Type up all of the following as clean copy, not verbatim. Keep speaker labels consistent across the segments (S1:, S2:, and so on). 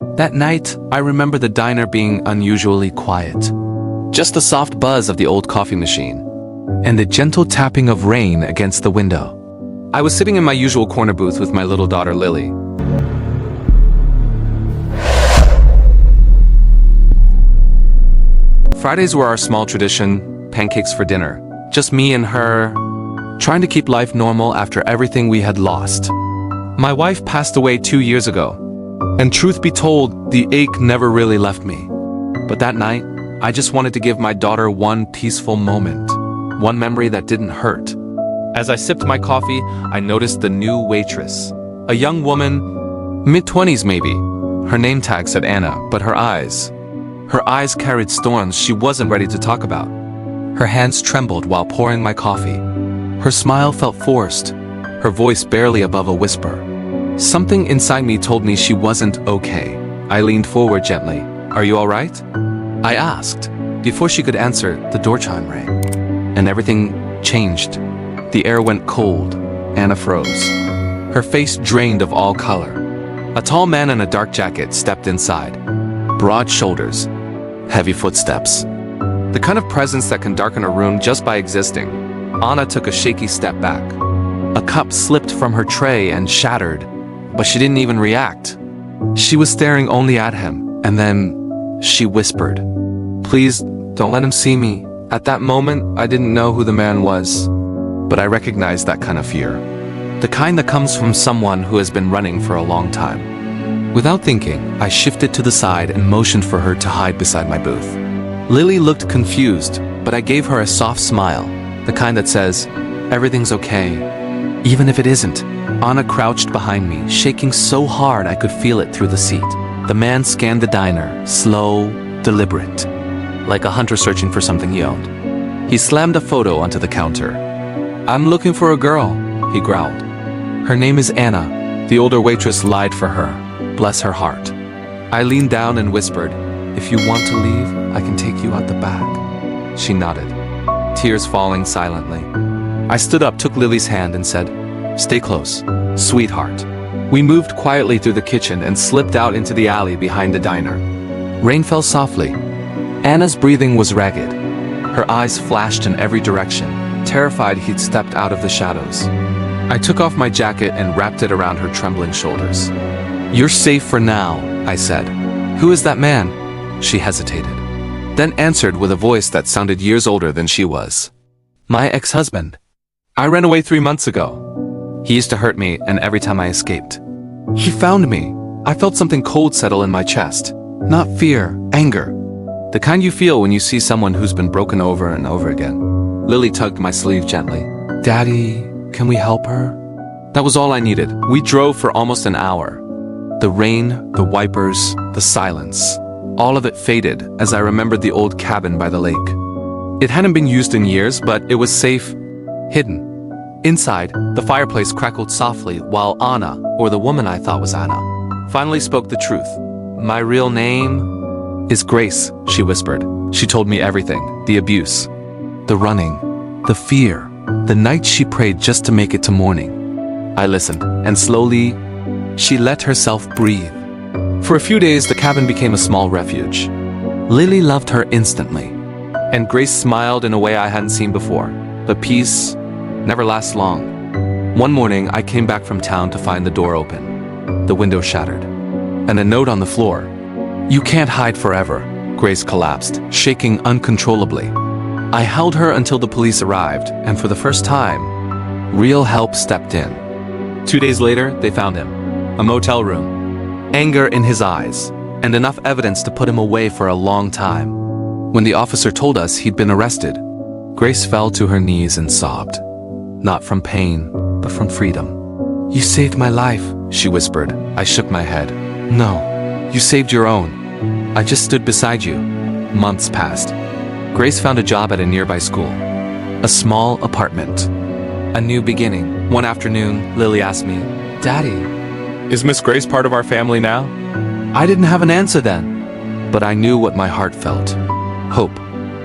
S1: That night, I remember the diner being unusually quiet. Just the soft buzz of the old coffee machine, and the gentle tapping of rain against the window. I was sitting in my usual corner booth with my little daughter Lily. Fridays were our small tradition, pancakes for dinner. Just me and her, trying to keep life normal after everything we had lost. My wife passed away 2 years ago, and truth be told, the ache never really left me. But that night, I just wanted to give my daughter one peaceful moment, one memory that didn't hurt. As I sipped my coffee, I noticed the new waitress. A young woman, mid-20s maybe. Her name tag said Anna, but her eyes carried storms she wasn't ready to talk about. Her hands trembled while pouring my coffee. Her smile felt forced, her voice barely above a whisper. Something inside me told me she wasn't okay. I leaned forward gently. "Are you all right?" I asked. Before she could answer, the door chime rang, and everything changed. The air went cold. Anna froze. Her face drained of all color. A tall man in a dark jacket stepped inside. Broad shoulders, heavy footsteps. The kind of presence that can darken a room just by existing. Anna took a shaky step back. A cup slipped from her tray and shattered, but she didn't even react. She was staring only at him, and then she whispered, "Please, don't let him see me." At that moment, I didn't know who the man was, but I recognized that kind of fear. The kind that comes from someone who has been running for a long time. Without thinking, I shifted to the side and motioned for her to hide beside my booth. Lily looked confused, but I gave her a soft smile, the kind that says, "Everything's okay, even if it isn't." Anna crouched behind me, shaking so hard I could feel it through the seat. The man scanned the diner, slow, deliberate, like a hunter searching for something he owned. He slammed a photo onto the counter. "I'm looking for a girl," he growled. "Her name is Anna." The older waitress lied for her. Bless her heart. I leaned down and whispered, "If you want to leave, I can take you out the back." She nodded, tears falling silently. I stood up, took Lily's hand and said, "Stay close, sweetheart." We moved quietly through the kitchen and slipped out into the alley behind the diner. Rain fell softly. Anna's breathing was ragged. Her eyes flashed in every direction, terrified he'd stepped out of the shadows. I took off my jacket and wrapped it around her trembling shoulders. "You're safe for now," I said. "Who is that man?" She hesitated, then answered with a voice that sounded years older than she was. "My ex-husband. I ran away 3 months ago. He used to hurt me, and every time I escaped, he found me." I felt something cold settle in my chest. Not fear, anger. The kind you feel when you see someone who's been broken over and over again. Lily tugged my sleeve gently. "Daddy, can we help her?" That was all I needed. We drove for almost an hour. The rain, the wipers, the silence. All of it faded as I remembered the old cabin by the lake. It hadn't been used in years, but it was safe, hidden. Inside, the fireplace crackled softly while Anna, or the woman I thought was Anna, finally spoke the truth. "My real name is Grace," she whispered. She told me everything. The abuse, the running, the fear, the nights she prayed just to make it to morning. I listened, and slowly, she let herself breathe. For a few days, the cabin became a small refuge. Lily loved her instantly, and Grace smiled in a way I hadn't seen before. But peace never lasts long. One morning, I came back from town to find the door open, the window shattered, and a note on the floor. "You can't hide forever." Grace collapsed, shaking uncontrollably. I held her until the police arrived, and for the first time, real help stepped in. 2 days later, they found him. A motel room. Anger in his eyes, and enough evidence to put him away for a long time. When the officer told us he'd been arrested, Grace fell to her knees and sobbed. Not from pain, but from freedom. "You saved my life," she whispered. I shook my head. "No, you saved your own. I just stood beside you." Months passed. Grace found a job at a nearby school. A small apartment. A new beginning. One afternoon, Lily asked me, "Daddy, is Miss Grace part of our family now?" I didn't have an answer then, but I knew what my heart felt. Hope.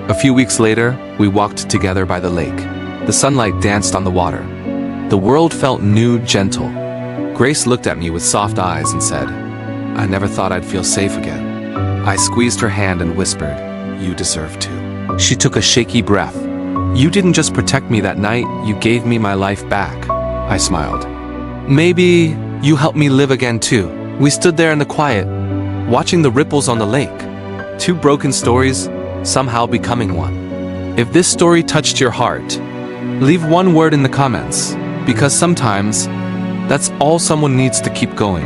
S1: A few weeks later, we walked together by the lake. The sunlight danced on the water. The world felt new, gentle. Grace looked at me with soft eyes and said, I never thought I'd feel safe again. I squeezed her hand and whispered, "You deserve to." She took a shaky breath. "You didn't just protect me that night, you gave me my life back." I smiled. "Maybe you helped me live again too." We stood there in the quiet, watching the ripples on the lake. Two broken stories, somehow becoming one. If this story touched your heart, leave one word in the comments, because sometimes that's all someone needs to keep going.